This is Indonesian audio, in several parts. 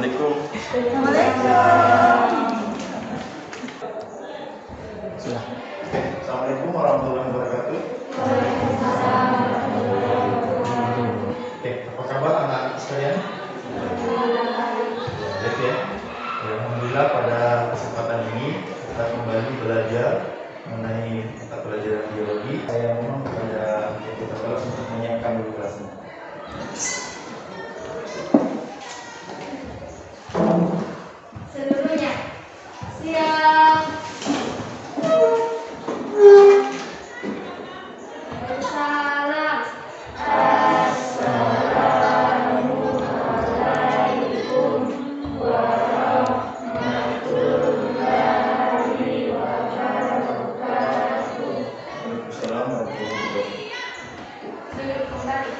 Assalamualaikum. Sudah. Assalamualaikum warahmatullahi wabarakatuh. Oke, apa kabar anak-anak sekalian? Baik ya. Alhamdulillah pada kesempatan ini kita kembali belajar mengenai mata pelajaran biologi. Saya mohon kepada kita kelas untuk menyiapkan dulu kelasnya. Seluruhnya siap. Salam. Assalamualaikum warahmatullahi wabarakatuh. Assalamualaikum. Duduk kembali.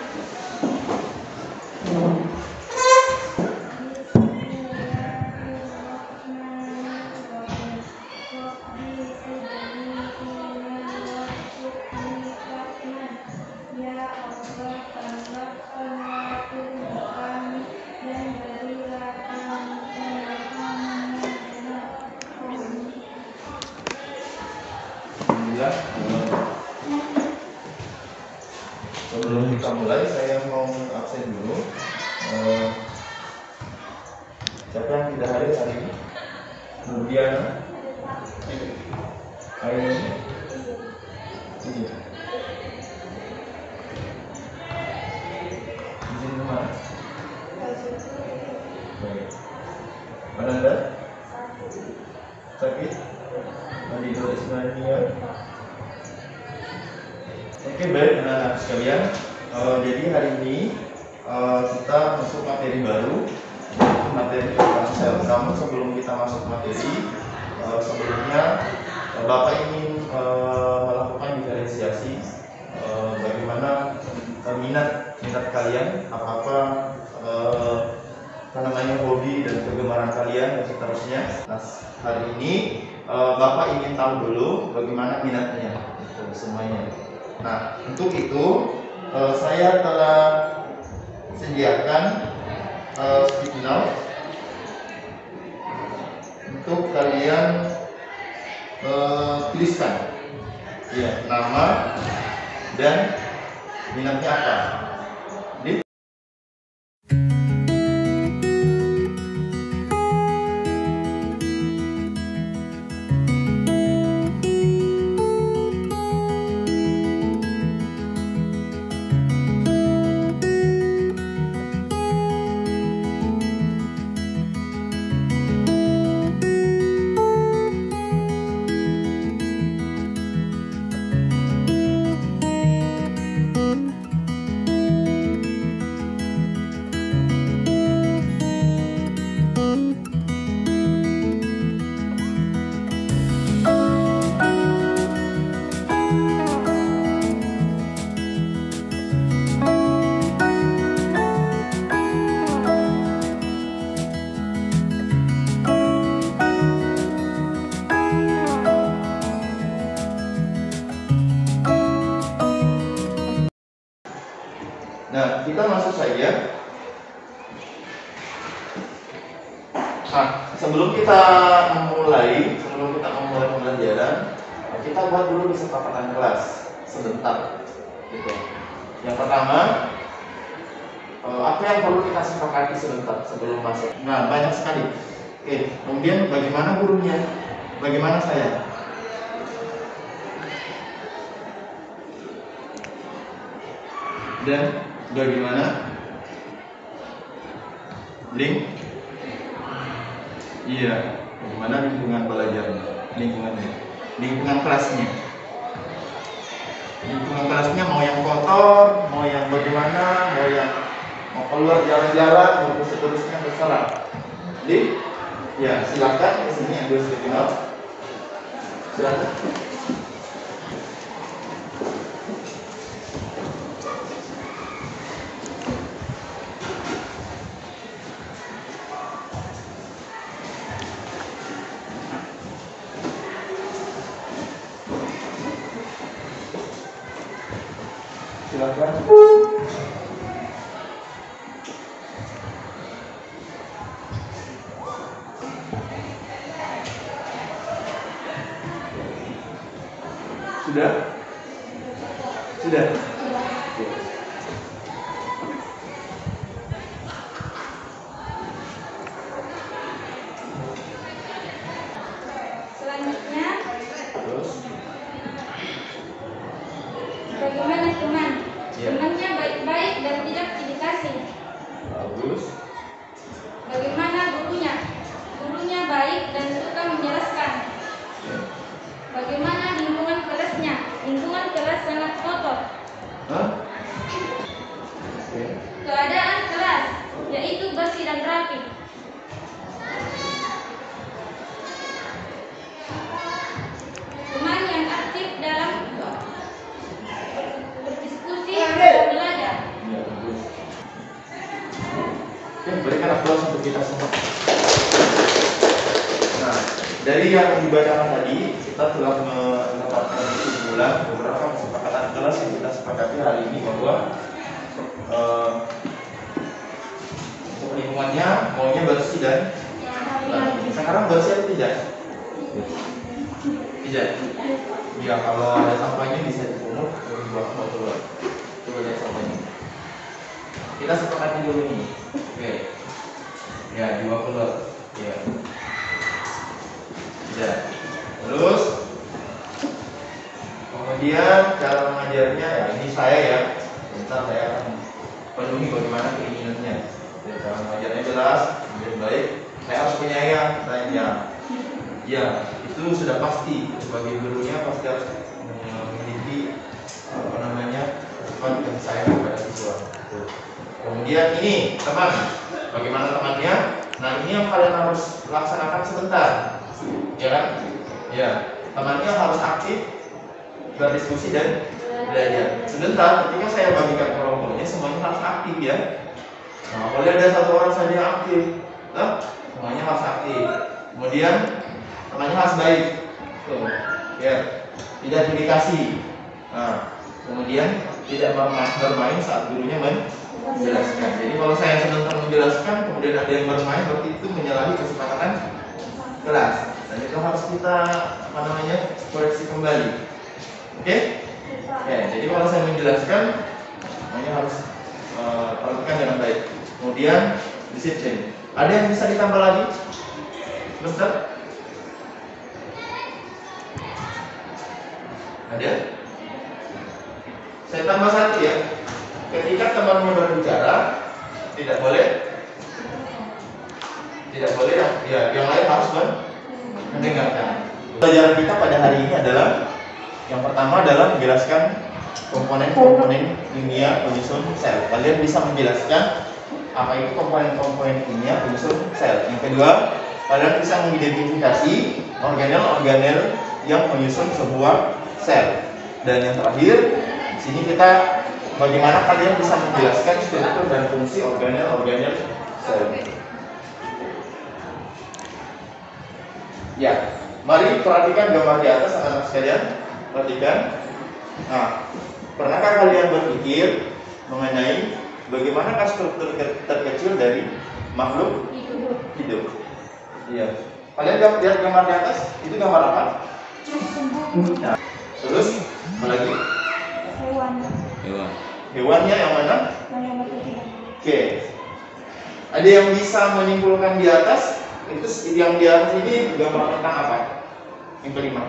Alhamdulillah. Sebelum kita mulai, saya mau absen dulu. Siapa yang tidak hadir hari ini? Kemudian hari ini izin kemana? Baik. Ananda? Sakit? Mandi dulu Ismania. Oke, baik anak-anak sekalian. Jadi hari ini kita masuk materi baru, materi tentang sel. Namun sebelum kita masuk materi, sebelumnya Bapak ingin melakukan diferensiasi bagaimana minat kalian, apa namanya hobi dan kegemaran kalian dan seterusnya. Nah, hari ini Bapak ingin tahu dulu bagaimana minatnya semuanya. Nah, untuk itu saya telah sediakan sticky note untuk kalian tuliskan ya, nama dan minatnya apa. Nah, kita masuk saja. Nah, sebelum kita memulai pembelajaran, kita buat dulu kesepakatan kelas sebentar. Gitu. Yang pertama, apa yang perlu kita sepakati sebentar sebelum masuk? Nah, banyak sekali. Oke, kemudian bagaimana gurunya? Bagaimana saya? Dan bagaimana link? Iya, bagaimana lingkungan belajarnya, lingkungan kelasnya. Lingkungan kelasnya mau yang kotor, mau yang bagaimana, mau keluar jalan-jalan, mau seterusnya terserah. Jadi, ya silakan ke sini ambil sticky note. Silakan. Silakan. Sudah? Sudah? Oke. Selanjutnya, Terus? bagaimana teman? Ya. Temannya baik-baik dan tidak dikasih. Bagus. Bagaimana gurunya? Gurunya baik dan suka menjelaskan. Ya. Bagaimana lingkungan kelasnya? Lingkungan kelas sangat kotor. Hah? Oke. Keadaan kelas yaitu bersih dan rapi. Teman yang aktif dalam berdiskusi dan belajar. Ya, bagus. Oke, berikan aplaus untuk kita semua. Nah, dari yang dibacakan tadi, kita telah mendapatkan kesimpulan beberapa kesepakatan kelas yang kita sepakati hari ini bahwa untuk lingkungannya maunya bersih dan rapi. Sekarang bersih atau tidak? Tidak. Ya, kalau ada sampahnya bisa dipungut dan dibuang ke luar. Coba lihat sampahnya. Kita sepakati dulu ini. Oke. Ya, dibawa keluar. Ya. Tidak. Terus kemudian cara mengajarnya ya ini saya ya. Bentar saya akan penuhi bagaimana keinginannya. Ya, cara mengajarnya jelas, kemudian baik. Saya harus penyayang, tanya. Ya, itu sudah pasti. Sebagai gurunya pasti harus memiliki sifat kasih sayang kepada siswa. Kemudian ini teman, bagaimana temannya? Nah ini yang kalian harus laksanakan sebentar, ya kan? Ya, temannya harus aktif berdiskusi dan belajar. Sebentar, ketika saya bagikan kelompoknya semuanya harus aktif ya. Nah, boleh ada satu orang saja yang aktif, semuanya harus aktif. Kemudian temannya harus baik, tuh, ya, tidak dikasih. Nah, kemudian tidak bermain saat gurunya menjelaskan. Jadi kalau saya sedang menjelaskan, kemudian ada yang bermain, berarti itu menyalahi kesepakatan kelas. Dan itu harus kita koreksi kembali. Oke? Oke. Jadi kalau saya menjelaskan, semuanya harus perhatikan dengan baik. Kemudian disiplin. Ada yang bisa ditambah lagi? Bentar. Ada? Saya tambah satu ya. Ketika temannya berbicara, tidak boleh yang lain harus mendengarkan. Pelajaran kita pada hari ini adalah yang pertama adalah menjelaskan komponen-komponen kimia penyusun sel. Kalian bisa menjelaskan apa itu komponen-komponen kimia penyusun sel. Yang kedua, kalian bisa mengidentifikasi organel-organel yang menyusun sebuah sel. Dan yang terakhir, di sini kita bagaimana kalian bisa menjelaskan struktur dan fungsi organel-organel sel. Ya, mari perhatikan gambar di atas anak-anak sekalian. Perhatikan. Nah, pernahkah kalian berpikir mengenai bagaimanakah struktur terkecil dari makhluk hidup? Iya. Kalian lihat gambar di atas? Itu gambar apa? Nah, terus apa lagi? Hewan. Hewannya yang mana? Oke. Ada yang bisa menyimpulkan di atas? Itu yang di atas ini gambar tentang apa? Yang kelima.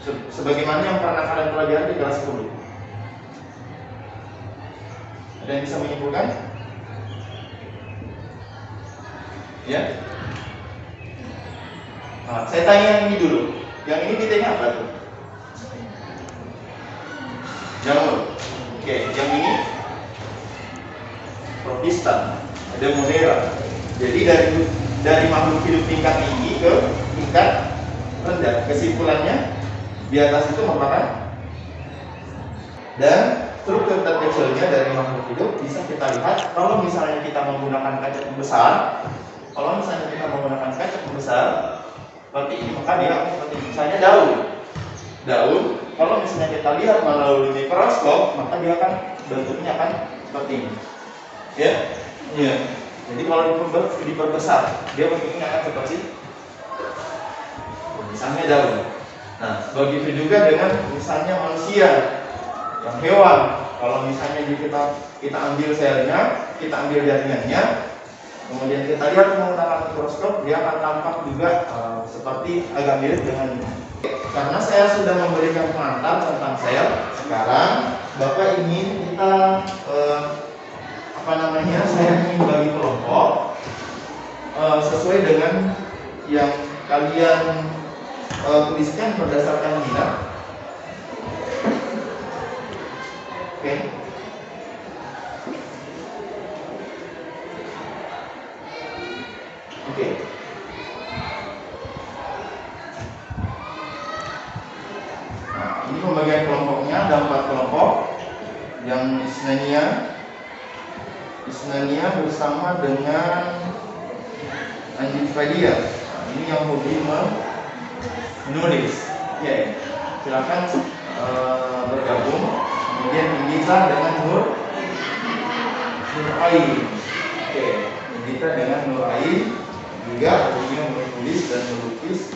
Sebagaimana yang pernah kalian pelajari di kelas 10. Ada yang bisa menyimpulkan? Ya. Nah, saya tanya yang ini dulu. Yang ini titiknya apa tuh? Jamur. Oke, yang ini Protista. Ada Monera. Jadi dari makhluk hidup tingkat tinggi ke tingkat rendah. Kesimpulannya di atas itu merupakan, dan struktur terkecilnya dari makhluk hidup bisa kita lihat kalau misalnya kita menggunakan kaca pembesar. Kalau misalnya kita menggunakan kaca pembesar seperti ini, maka dia seperti misalnya daun. Kalau misalnya kita lihat melalui mikroskop, maka dia akan bentuknya akan seperti ini. Ya. Jadi kalau diperbesar, dia bentuknya akan seperti misalnya daun. Nah, begitu juga dengan misalnya manusia, yang hewan. Kalau misalnya kita ambil selnya, kita ambil jaringannya, kemudian kita lihat menggunakan mikroskop, dia akan tampak juga seperti agak mirip dengan ini. Karena saya sudah memberikan pengantar tentang sel, sekarang Bapak ingin kita saya ingin bagi kelompok sesuai dengan yang kalian tuliskan berdasarkan minat. Oke. Oke. Nah, ini pembagian kelompoknya ada 4 kelompok. Yang Isnania bersama dengan Anjifadiyah. Nah, ini yang hobi menulis. Ya, silakan bergabung. Kemudian Indita dengan Nur Ain. Oke, Indita dengan Nur Ain juga hobinya menulis dan melukis.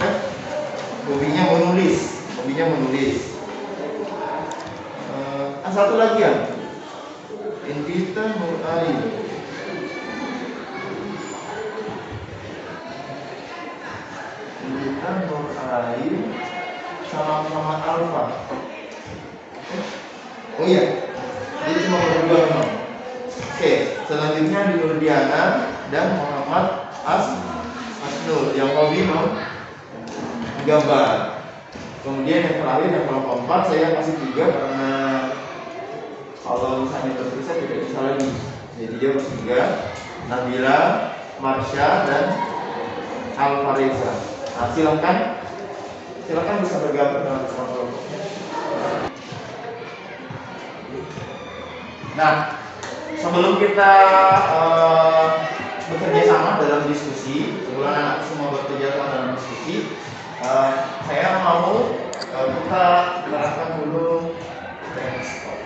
Hobinya menulis. Satu lagi ya, Indita Nur Ain. Indita Nur Ain sama Muhammad Alfa. Oh iya, jadi cuma berdua memang. Oke, selanjutnya Nurdiana dan Muhammad Asnur yang hobi menggambar. Kemudian yang terakhir yang kelompok 4 saya kasih 3 karena kalau misalnya terpisah tidak bisa lagi. Jadi dia harus 3, Nabila, Marsha dan Alfareza. Nah, silakan bisa bergabung dengan kelompoknya. Nah, sebelum kita bekerja sama dalam diskusi, sebelum anak semua bekerja sama dalam diskusi, saya mau kita terapkan dulu brainstorm.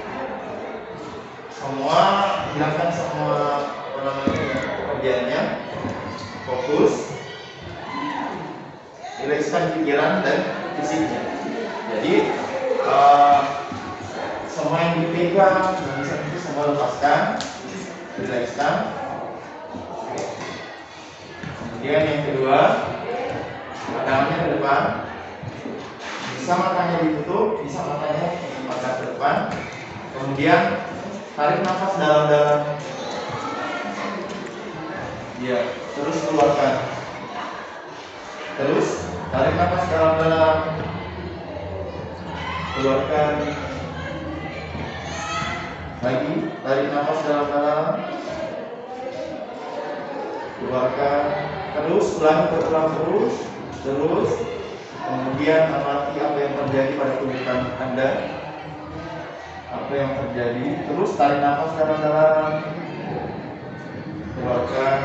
Semua hilangkan semua pekerjaannya, fokus, rilekskan pikiran dan fisiknya. Jadi semua yang dipegang itu semua lepaskan, rilekskan. Kemudian yang kedua, tangannya ke depan, bisa matanya ditutup, bisa matanya dibuka ke depan. Kemudian tarik nafas dalam-dalam, ya, terus keluarkan. Terus tarik nafas dalam-dalam, keluarkan. Lagi, tarik nafas dalam-dalam, keluarkan. Terus berulang terus. Kemudian amati apa yang terjadi pada kulit Anda. Apa yang terjadi? Terus tarik nafas dalam-dalam, keluarkan.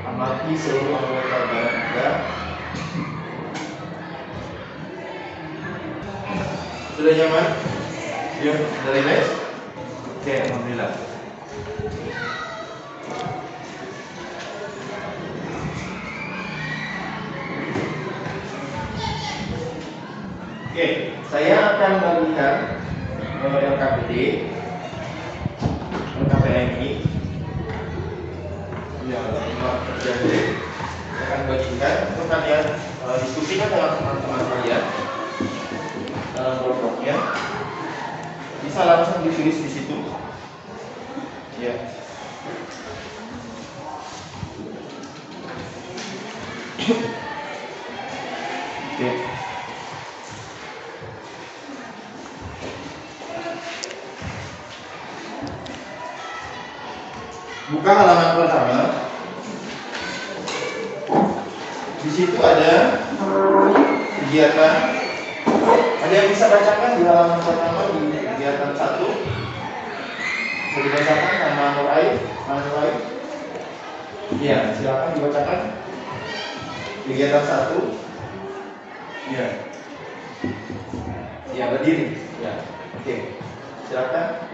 Amati seluruh anggota badan Anda. Sudah nyaman? Yuk, sudah relax? Oke, alhamdulillah. Oke, saya akan bagikan LKPMI. Ya, terjadi. Saya akan bagikan untuk kalian diskusikan dengan teman-teman kalian dalam kelompoknya. Bisa langsung ditulis di situ. Ya. Oke. Buka halaman pertama. Di situ ada kegiatan. Ada yang bisa bacakan di halaman pertama di kegiatan 1. Bisa dibacakan nama Nur Ain. Iya, silakan dibacakan. Kegiatan 1. Iya. Ya, berdiri. Ya. Oke. Silakan.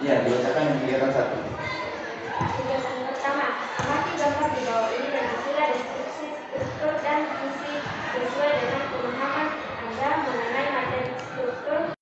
Ya, dibacakan kegiatan 1. Kegiatan pertama, amati gambar di bawah ini dan hasilnya deskripsi diskusi sesuai dengan pemahaman Anda mengenai materi struktur.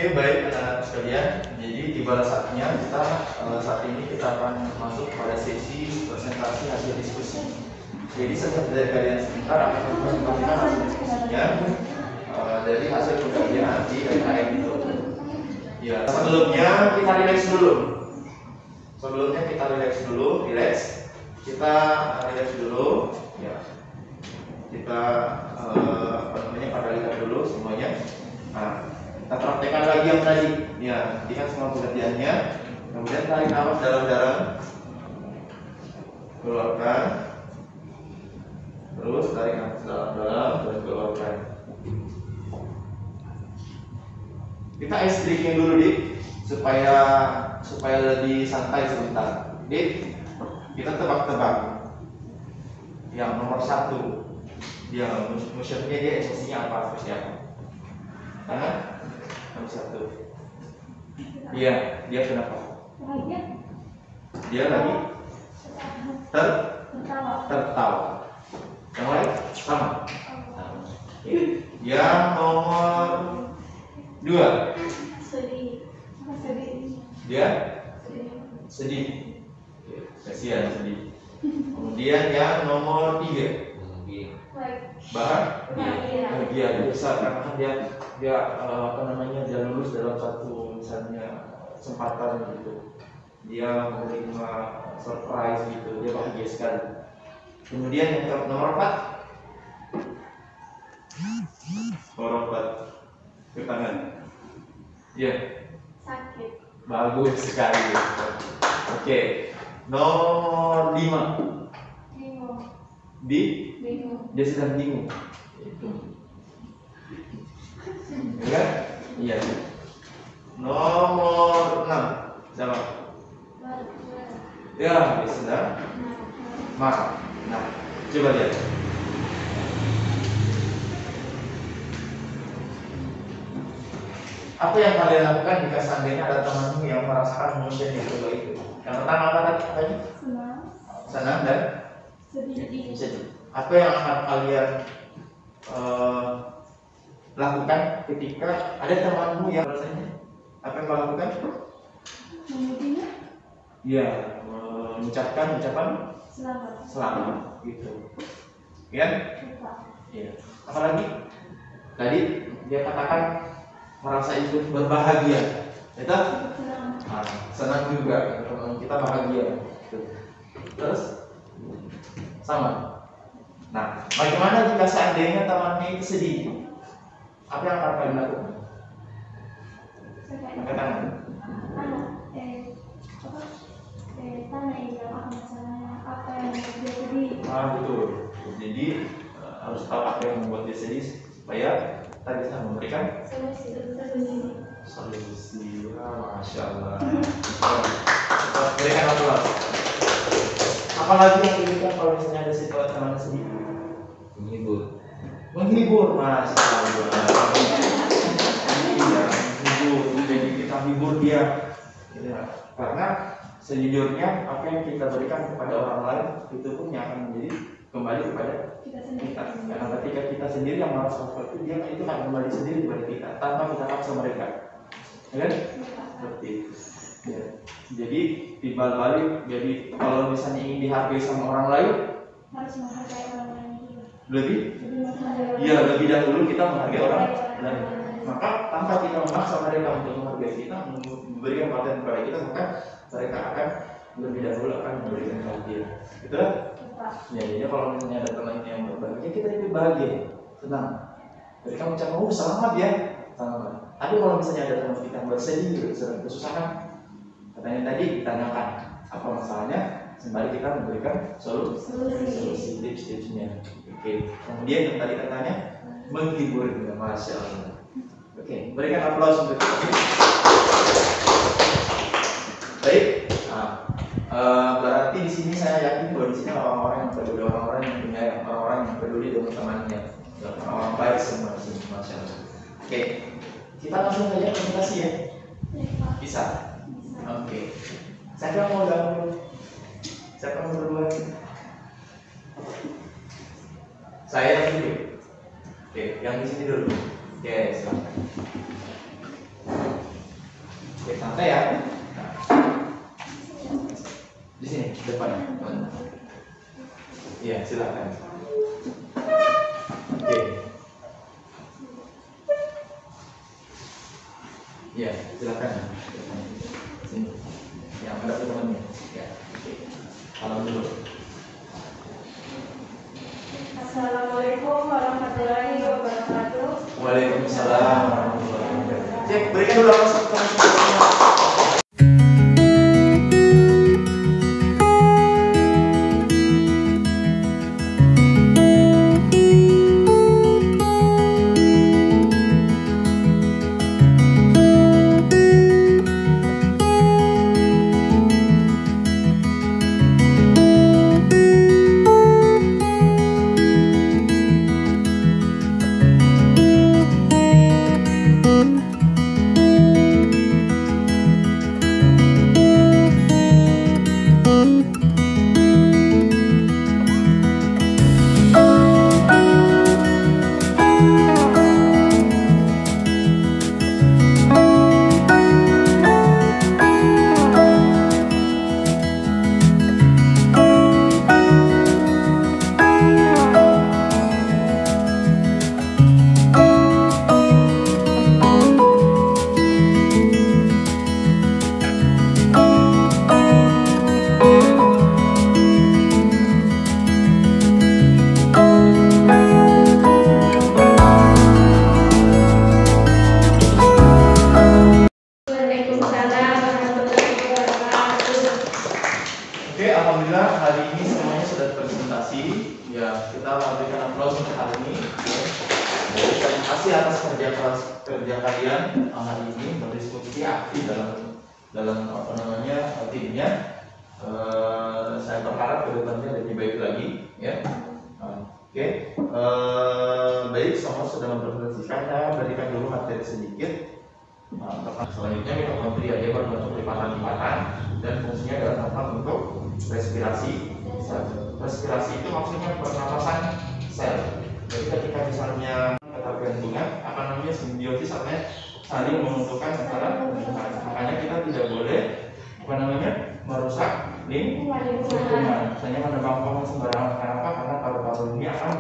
Oke, baik anak-anak sekalian. Jadi tiba saatnya kita saat ini kita akan masuk pada sesi presentasi hasil diskusi. Jadi setiap dari kalian sebentar akan mempresentasikan hasil diskusinya dari hasil pengkajian di LKM itu. Ya, sebelumnya kita relax dulu. Kita relax dulu. Ya, kita pada lihat dulu semuanya. Nah, kita praktekkan lagi yang tadi. Ya, nanti kan semua pengertiannya. Kemudian tarik nafas dalam-dalam, keluarkan. Terus tarik nafas dalam-dalam dan keluarkan. Kita ice breaking dulu, Dik, supaya lebih santai sebentar. Dik, kita tebak-tebak. Yang nomor 1, dia musyafnya dia emosinya apa? Seperti apa? Nomor 1. Iya, dia kenapa? Dia lagi tertawa. Yang lain sama. Yang nomor 2. Dia sedih. Kasihan sedih. Kemudian yang nomor 3. Bahagia. Dia besar karena dia dia lulus dalam satu misalnya kesempatan gitu. Dia menerima surprise gitu. Dia bahagia sekali. Kemudian yang nomor 4. Nomor 4. Ke tangan. Iya. Sakit. Bagus sekali. Oke. Nomor 5. Bingung. Dia sedang bingung. Itu. Ya? Iya. Nomor 6. Siapa? Ya, dia sedang marah. Nah, coba lihat. Apa yang kalian lakukan jika seandainya ada temanmu yang merasakan emosi yang itu? Yang pertama apa tadi? Senang dan sedih. Apa yang akan kalian lakukan ketika ada temanmu yang rasanya? Apa yang kalian lakukan? Iya, mengucapkan ucapan selamat gitu. Ya? Iya. Apalagi? Tadi dia katakan merasa ikut berbahagia. Itu? Nah, senang juga teman kita bahagia. Terus sama. Nah, bagaimana jika seandainya temannya itu sedih? Apa yang akan kalian lakukan? Angkat tangan. Apa yang membuat dia sedih? Betul. Jadi harus tahu apa yang membuat dia sedih supaya kita bisa memberikan solusi. Masya Allah. Berikan aplaus. Apalagi yang diberikan kalau misalnya ada situasi teman sedih? Menghibur, Masya Allah. Iya, menghibur. Jadi kita hibur dia. Ya, karena sejujurnya apa yang kita berikan kepada orang lain itu pun yang akan menjadi kembali kepada kita. Karena ketika kita sendiri yang merasa seperti itu, dia itu akan kembali sendiri kepada kita tanpa kita paksa mereka. Ya kan? Seperti itu. Ya. Jadi timbal balik. Jadi kalau misalnya ingin dihargai sama orang lain, harus menghargai orang lain juga. lebih dahulu kita menghargai orang lain. Maka tanpa kita memaksa mereka untuk menghargai kita, memberikan perhatian kepada kita, maka mereka akan lebih dahulu akan memberikan perhatian. Betul? Ya, jadi kalau misalnya ada teman yang berbahagia, kita lebih bahagia, senang. Mereka mengucapkan, selamat ya, selamat. Tapi kalau misalnya ada teman kita yang bersedih, sedang kesusahan, katanya tadi ditanyakan apa masalahnya, sembari kita memberikan solusi tips-tipsnya. Oke. Kemudian yang tadi katanya menghibur, masya Allah. Oke, berikan aplaus untuk kita. Baik. Berarti di sini saya yakin bahwa di sini orang-orang yang peduli, orang-orang yang punya, orang-orang yang peduli dengan temannya, orang baik semua di sini, masya Allah. Oke, kita langsung saja presentasi ya. Bisa. Oke. Siapa mau gabung? Siapa mau berdua? Saya yang dulu. Oke, yang di sini dulu. Oke, silakan. Oke, santai ya. Di sini depan. Iya, silakan. Oke. Iya, silakan. Sini. Yang ada temannya. Ya. Oke. Salam dulu. Assalamualaikum warahmatullahi wabarakatuh. Waalaikumsalam warahmatullahi wabarakatuh. Cek, berikan dulu aplaus. Kerja kalian hari ini berdiskusi aktif dalam apa namanya timnya. Saya berharap kedepannya lebih baik lagi ya. Oke. Baik, semua sudah mempresentasikan. Saya berikan dulu materi sedikit. Selanjutnya mitokondria dia berbentuk lipatan-lipatan dan fungsinya adalah tempat untuk respirasi. Respirasi itu maksudnya pernapasan sel. Jadi ketika misalnya ketergantungan, apa namanya simbiosis, artinya saling menguntungkan antara lingkungan. Makanya kita tidak boleh apa namanya merusak lingkungan. Misalnya menebang pohon sembarangan. Kenapa? Karena paru-paru ini akan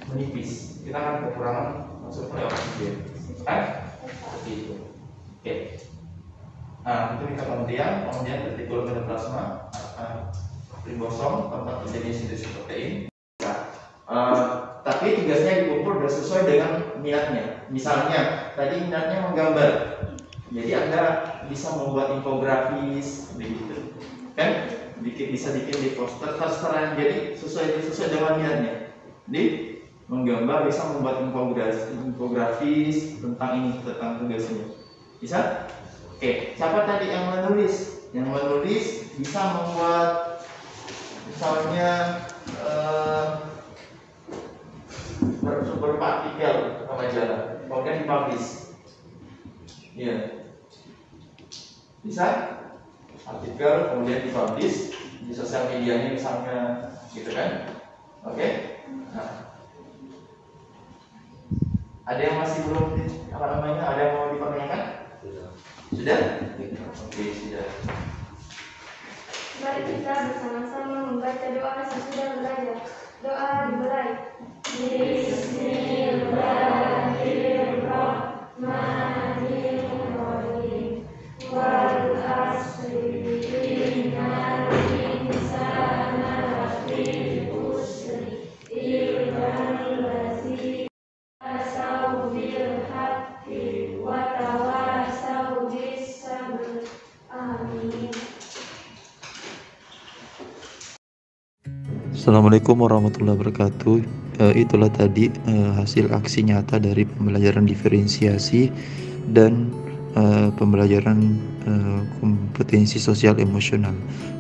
menipis. Kita akan kekurangan maksudnya oksigen. Kan? Seperti itu. Oke. Nah, itu mitokondria, kemudian retikulum endoplasma, ribosom, tempat terjadinya sintesis protein. Tapi tugasnya diukur sudah sesuai dengan minatnya. Misalnya tadi minatnya menggambar, jadi Anda bisa membuat infografis, begitu kan? Bisa bikin di poster, terserah. Jadi sesuai dengan minatnya. Di menggambar bisa membuat infografis tentang ini, tentang tugasnya. Bisa? Oke. Siapa tadi yang menulis? Yang menulis bisa membuat misalnya berupa artikel ke majalah, kemudian dipublish. Iya. Bisa? Artikel kemudian dipublish di sosial medianya misalnya, gitu kan? Oke? Nah. Ada yang masih belum apa namanya? Ada yang mau dipertanyakan? Sudah? Oke, sudah. Mari kita bersama-sama membaca doa sesudah belajar. Doa dimulai. Bismillahirrahmanirrahim. Wal asri innal insana lafi khusr illa allazina tawasaw bil haqqi wa tawasaw bis sabr. Amin. Assalamualaikum warahmatullahi wabarakatuh. Itulah tadi hasil aksi nyata dari pembelajaran diferensiasi dan pembelajaran kompetensi sosial emosional.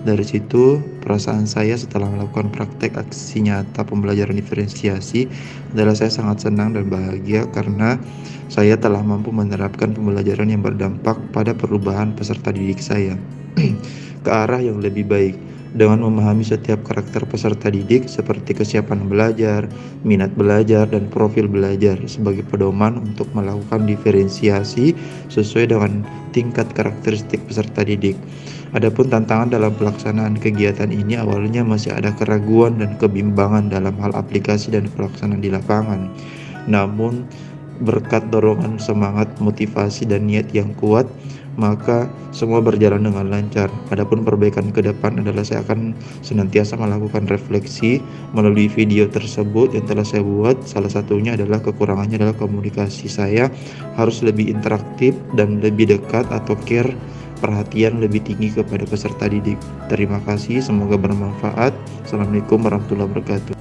Dari situ perasaan saya setelah melakukan praktek aksi nyata pembelajaran diferensiasi adalah saya sangat senang dan bahagia karena saya telah mampu menerapkan pembelajaran yang berdampak pada perubahan peserta didik saya ke arah yang lebih baik. Dengan memahami setiap karakter peserta didik seperti kesiapan belajar, minat belajar, dan profil belajar sebagai pedoman untuk melakukan diferensiasi sesuai dengan tingkat karakteristik peserta didik. Adapun tantangan dalam pelaksanaan kegiatan ini awalnya masih ada keraguan dan kebimbangan dalam hal aplikasi dan pelaksanaan di lapangan. Namun berkat dorongan semangat, motivasi, dan niat yang kuat, maka semua berjalan dengan lancar. Adapun perbaikan ke depan adalah saya akan senantiasa melakukan refleksi melalui video tersebut yang telah saya buat. Salah satunya adalah kekurangannya adalah komunikasi saya harus lebih interaktif dan lebih dekat atau care, perhatian lebih tinggi kepada peserta didik. Terima kasih, semoga bermanfaat. Assalamualaikum warahmatullahi wabarakatuh.